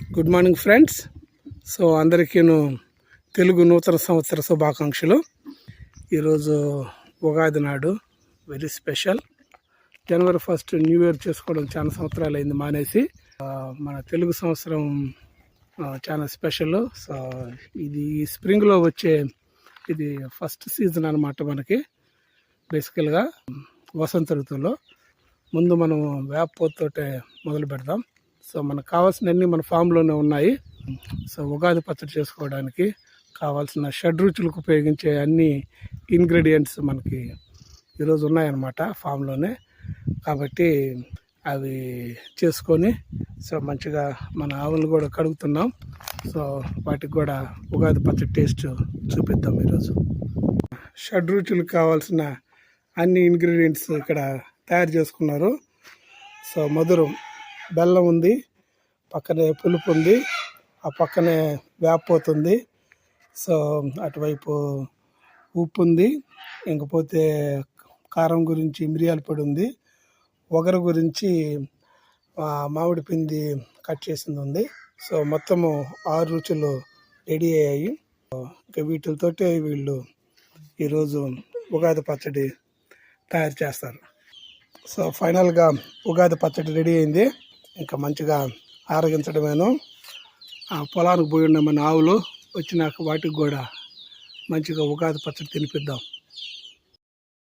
Good morning friends. So అందరికీ తెలుగు నూతన సంవత్సర శుభాకాంక్షలు. ఈరోజు ఉగాది నాడు, వెరీ స్పెషల్. జనవరి 1 న్యూ ఇయర్ చేసుకోవడం చాలా సంవత్సరాలు అయింది మానేసి. మన తెలుగు సంవత్సరం చాలా స్పెషల్. సో ఇది స్ప్రింగ్లో వచ్చే ఇది ఫస్ట్ సీజన్ అనమాట. మనకి బేసికల్గా వసంత ఋతువులో ముందు మనం వేపతోటే మొదలు పెడదాం. సో మనకు కావాల్సినవన్నీ మన ఫామ్లోనే ఉన్నాయి. సో ఉగాది పచ్చడి చేసుకోవడానికి కావాల్సిన షడ్రుచులకు ఉపయోగించే అన్ని ఇంగ్రీడియంట్స్ మనకి ఈరోజు ఉన్నాయన్నమాట ఫామ్లోనే. కాబట్టి అవి చేసుకొని సో మంచిగా మన ఆవులు కూడా కడుగుతున్నాం. సో వాటికి కూడా ఉగాది పచ్చడి టేస్ట్ చూపిద్దాం ఈరోజు. షడ్రుచులకు కావాల్సిన అన్ని ఇంగ్రీడియంట్స్ ఇక్కడ తయారు చేసుకున్నారు. సో మధురం బెల్లం ఉంది, పక్కనే పులుపు ఉంది, ఆ పక్కనే వేపపోతుంది. సో అటువైపు ఉప్పు ఉంది, ఇంకపోతే కారం గురించి మిరియాల పొడి ఉంది, ఒగరు గురించి మామిడి పిండి కట్ చేసింది ఉంది. సో మొత్తము 6 రుచులు రెడీ అయ్యాయి. ఇంకా వీటితోటే వీళ్ళు ఈరోజు ఉగాది పచ్చడి తయారు చేస్తారు. సో ఫైనల్గా ఉగాది పచ్చడి రెడీ అయింది. ఇంకా మంచిగా ఆరగించడమేను. పొలానికి పోయి ఉన్న మన ఆవులు వచ్చినాక వాటికి కూడా మంచిగా ఉగాది పచ్చడి తినిపిద్దాం.